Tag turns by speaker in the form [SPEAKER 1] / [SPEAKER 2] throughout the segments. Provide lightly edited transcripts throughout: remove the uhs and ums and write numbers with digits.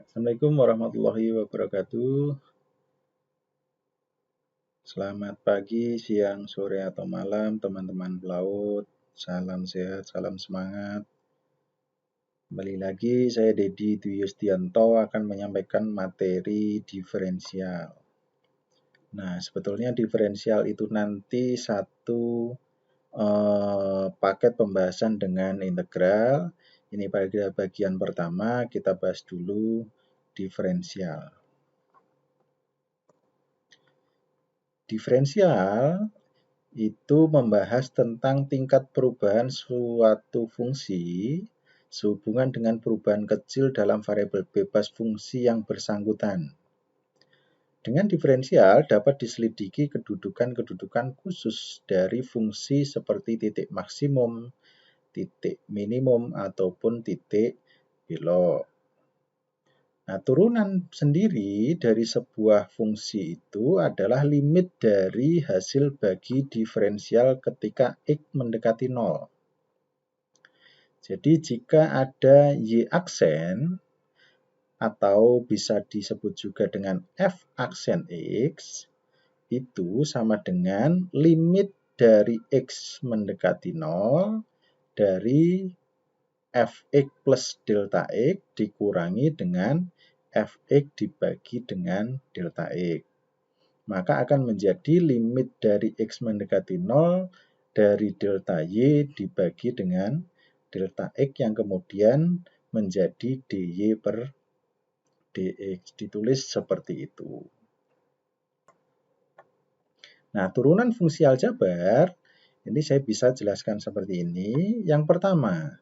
[SPEAKER 1] Assalamualaikum warahmatullahi wabarakatuh. Selamat pagi, siang, sore, atau malam teman-teman pelaut. Salam sehat, salam semangat. Kembali lagi, saya Dedi Dwi Yustianto akan menyampaikan materi diferensial. Nah, sebetulnya diferensial itu nanti satu paket pembahasan dengan integral. Ini pada bagian pertama, kita bahas dulu diferensial. Diferensial itu membahas tentang tingkat perubahan suatu fungsi sehubungan dengan perubahan kecil dalam variabel bebas fungsi yang bersangkutan. Dengan diferensial dapat diselidiki kedudukan-kedudukan khusus dari fungsi seperti titik maksimum, titik minimum, ataupun titik belok. Nah, turunan sendiri dari sebuah fungsi itu adalah limit dari hasil bagi diferensial ketika X mendekati 0. Jadi jika ada Y aksen, atau bisa disebut juga dengan F aksen X, itu sama dengan limit dari X mendekati 0 dari Fx plus delta X dikurangi dengan Fx dibagi dengan delta X. Maka akan menjadi limit dari X mendekati 0 dari delta Y dibagi dengan delta X yang kemudian menjadi dy per dx. Ditulis seperti itu. Nah, turunan fungsi aljabar, ini saya bisa jelaskan seperti ini. Yang pertama,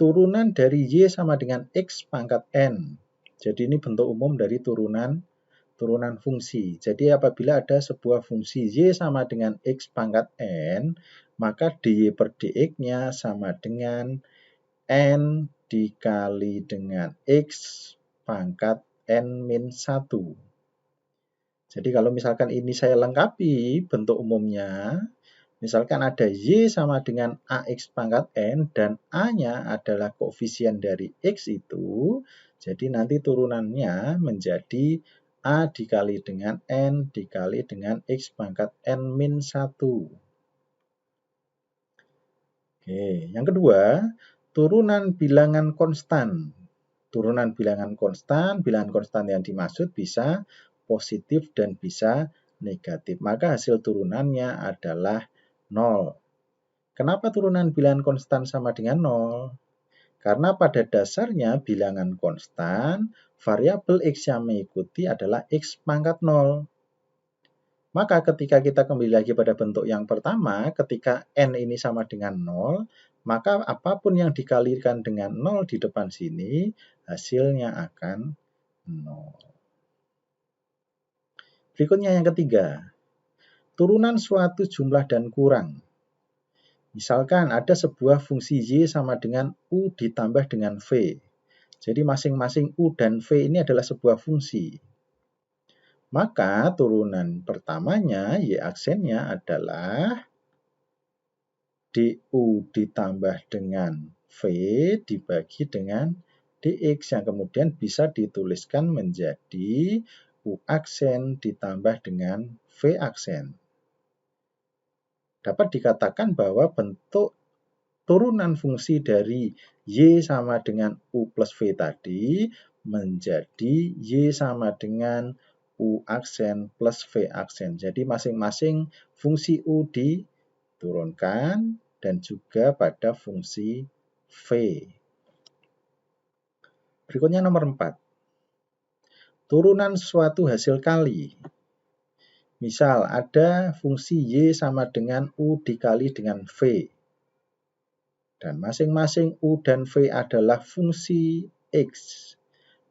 [SPEAKER 1] turunan dari Y sama dengan X pangkat N. Jadi ini bentuk umum dari turunan fungsi. Jadi apabila ada sebuah fungsi Y sama dengan X pangkat N, maka dy per dx-nya sama dengan N dikali dengan X pangkat N-1. Jadi kalau misalkan ini saya lengkapi bentuk umumnya, misalkan ada Y sama dengan AX pangkat N dan A-nya adalah koefisien dari X itu, jadi nanti turunannya menjadi A dikali dengan N dikali dengan X pangkat N-1. Oke, yang kedua, turunan bilangan konstan. Turunan bilangan konstan yang dimaksud bisa positif dan bisa negatif. Maka hasil turunannya adalah 0. Kenapa turunan bilangan konstan sama dengan 0? Karena pada dasarnya bilangan konstan, variabel X yang mengikuti adalah X pangkat 0. Maka ketika kita kembali lagi pada bentuk yang pertama, ketika N ini sama dengan 0, maka apapun yang dikalikan dengan 0 di depan sini, hasilnya akan 0. Berikutnya yang ketiga, turunan suatu jumlah dan kurang. Misalkan ada sebuah fungsi Y sama dengan U ditambah dengan V. Jadi masing-masing U dan V ini adalah sebuah fungsi. Maka turunan pertamanya Y aksennya adalah DU ditambah dengan V dibagi dengan DX yang kemudian bisa dituliskan menjadi U aksen ditambah dengan V aksen. Dapat dikatakan bahwa bentuk turunan fungsi dari Y sama dengan U plus V tadi menjadi Y sama dengan U aksen plus V aksen. Jadi masing-masing fungsi U diturunkan dan juga pada fungsi V. Berikutnya nomor 4. Turunan suatu hasil kali. Misal ada fungsi Y sama dengan U dikali dengan V. Dan masing-masing U dan V adalah fungsi X.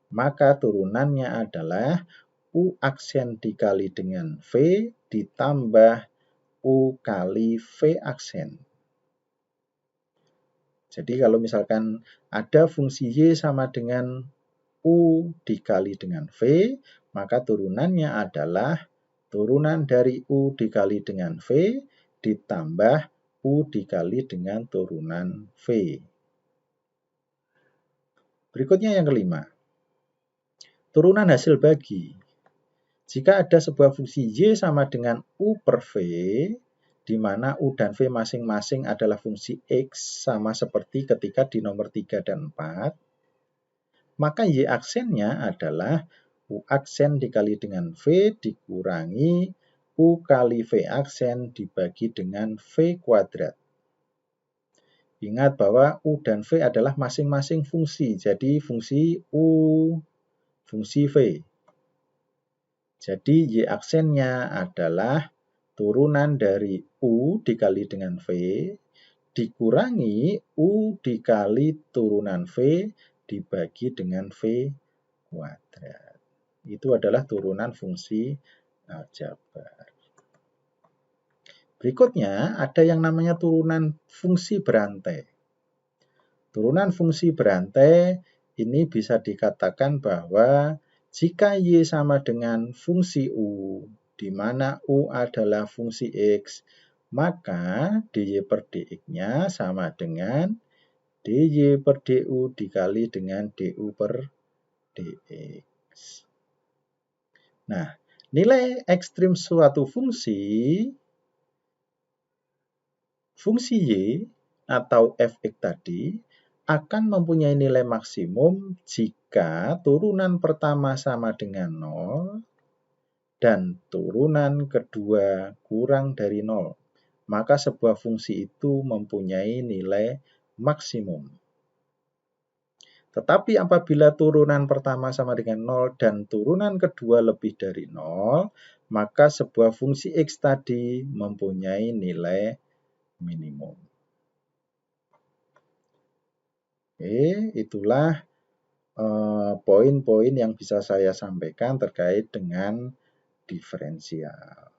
[SPEAKER 1] Maka turunannya adalah U aksen dikali dengan V ditambah U kali V aksen. Jadi kalau misalkan ada fungsi Y sama dengan U dikali dengan V, maka turunannya adalah turunan dari U dikali dengan V ditambah U dikali dengan turunan V. Berikutnya yang kelima. turunan hasil bagi. Jika ada sebuah fungsi Y sama dengan U per V, di mana U dan V masing-masing adalah fungsi X sama seperti ketika di nomor 3 dan 4, maka Y aksennya adalah U aksen dikali dengan V dikurangi U kali V aksen dibagi dengan V kuadrat. Ingat bahwa U dan V adalah masing-masing fungsi, jadi fungsi U, fungsi V. Jadi Y aksennya adalah turunan dari U dikali dengan V dikurangi U dikali turunan V dibagi dengan V kuadrat. Itu adalah turunan fungsi aljabar. Berikutnya ada yang namanya turunan fungsi berantai. Turunan fungsi berantai ini bisa dikatakan bahwa jika Y sama dengan fungsi U, di mana U adalah fungsi X, maka dy per dx-nya sama dengan dy per du dikali dengan du per dx. Nah, nilai ekstrim suatu fungsi Y atau fx tadi akan mempunyai nilai maksimum jika turunan pertama sama dengan 0 dan turunan kedua kurang dari 0. Maka sebuah fungsi itu mempunyai nilai maksimum. Tetapi apabila turunan pertama sama dengan 0 dan turunan kedua lebih dari 0, maka sebuah fungsi X tadi mempunyai nilai minimum. Oke, itulah poin-poin yang bisa saya sampaikan terkait dengan diferensial.